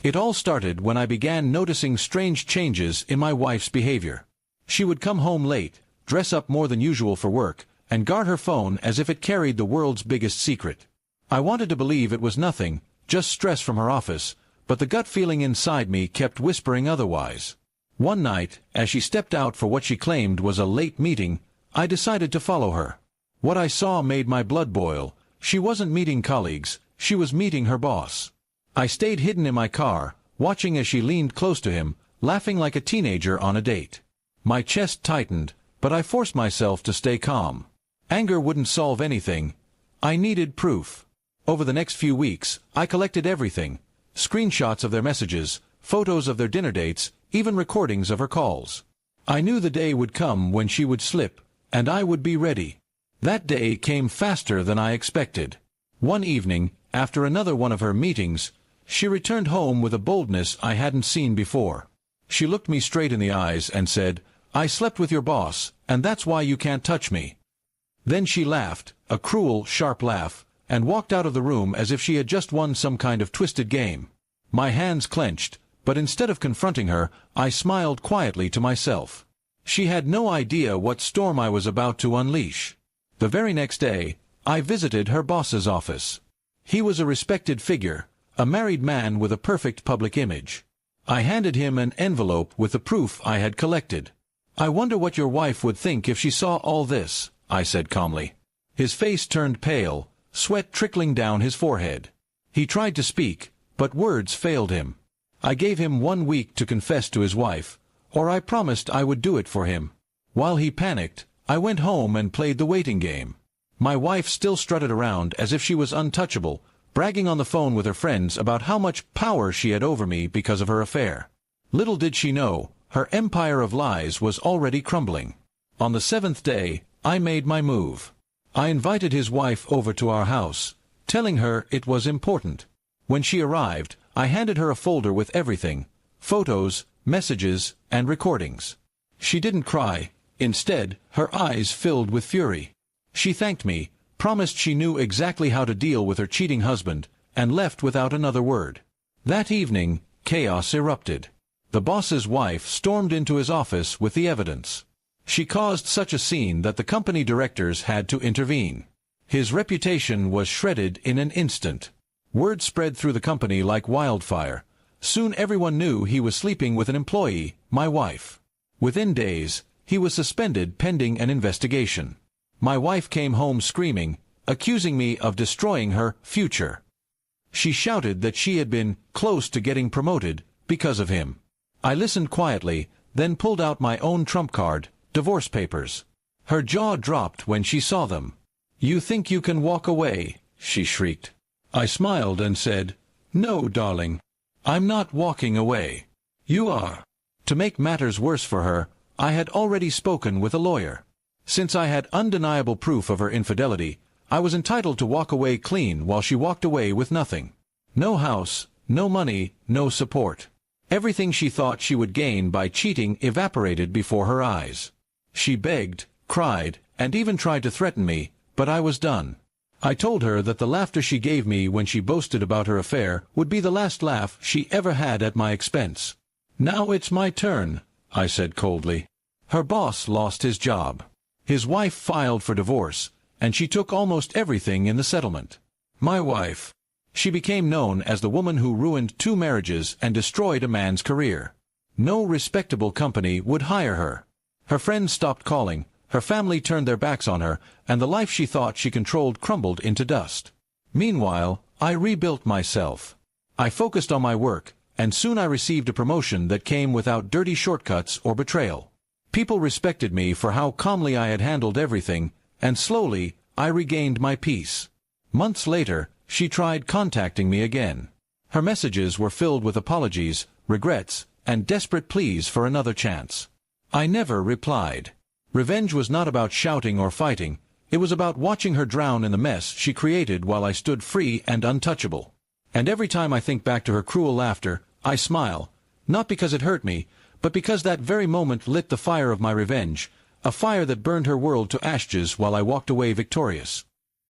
It all started when I began noticing strange changes in my wife's behavior. She would come home late, dress up more than usual for work, and guard her phone as if it carried the world's biggest secret. I wanted to believe it was nothing, just stress from her office, but the gut feeling inside me kept whispering otherwise. One night, as she stepped out for what she claimed was a late meeting, I decided to follow her. What I saw made my blood boil. She wasn't meeting colleagues, she was meeting her boss. I stayed hidden in my car, watching as she leaned close to him, laughing like a teenager on a date. My chest tightened, but I forced myself to stay calm. Anger wouldn't solve anything. I needed proof. Over the next few weeks, I collected everything. Screenshots of their messages, photos of their dinner dates, even recordings of her calls. I knew the day would come when she would slip, and I would be ready. That day came faster than I expected. One evening, after another one of her meetings, she returned home with a boldness I hadn't seen before. She looked me straight in the eyes and said, "I slept with your boss, and that's why you can't touch me." Then she laughed, a cruel, sharp laugh, and walked out of the room as if she had just won some kind of twisted game. My hands clenched, but instead of confronting her, I smiled quietly to myself. She had no idea what storm I was about to unleash. The very next day, I visited her boss's office. He was a respected figure, a married man with a perfect public image. I handed him an envelope with the proof I had collected. "I wonder what your wife would think if she saw all this," I said calmly. His face turned pale, sweat trickling down his forehead. He tried to speak, but words failed him. I gave him 1 week to confess to his wife, or I promised I would do it for him. While he panicked, I went home and played the waiting game. My wife still strutted around as if she was untouchable, bragging on the phone with her friends about how much power she had over me because of her affair. Little did she know, her empire of lies was already crumbling. On the 7th day, I made my move. I invited his wife over to our house, telling her it was important. When she arrived, I handed her a folder with everything, photos, messages, and recordings. She didn't cry. Instead, her eyes filled with fury. She thanked me, promised she knew exactly how to deal with her cheating husband, and left without another word. That evening, chaos erupted. The boss's wife stormed into his office with the evidence. She caused such a scene that the company directors had to intervene. His reputation was shredded in an instant. Word spread through the company like wildfire. Soon everyone knew he was sleeping with an employee, my wife. Within days, he was suspended pending an investigation. My wife came home screaming, accusing me of destroying her future. She shouted that she had been close to getting promoted because of him. I listened quietly, then pulled out my own trump card, divorce papers. Her jaw dropped when she saw them. "You think you can walk away?" she shrieked. I smiled and said, "No, darling. I'm not walking away. You are." To make matters worse for her, I had already spoken with a lawyer. Since I had undeniable proof of her infidelity, I was entitled to walk away clean while she walked away with nothing. No house, no money, no support. Everything she thought she would gain by cheating evaporated before her eyes. She begged, cried, and even tried to threaten me, but I was done. I told her that the laughter she gave me when she boasted about her affair would be the last laugh she ever had at my expense. "Now it's my turn," I said coldly. Her boss lost his job. His wife filed for divorce, and she took almost everything in the settlement. My wife. She became known as the woman who ruined 2 marriages and destroyed a man's career. No respectable company would hire her. Her friends stopped calling, her family turned their backs on her, and the life she thought she controlled crumbled into dust. Meanwhile, I rebuilt myself. I focused on my work, and soon I received a promotion that came without dirty shortcuts or betrayal. People respected me for how calmly I had handled everything, and slowly, I regained my peace. Months later, she tried contacting me again. Her messages were filled with apologies, regrets, and desperate pleas for another chance. I never replied. Revenge was not about shouting or fighting. It was about watching her drown in the mess she created while I stood free and untouchable. And every time I think back to her cruel laughter, I smile, not because it hurt me, but because that very moment lit the fire of my revenge, a fire that burned her world to ashes while I walked away victorious.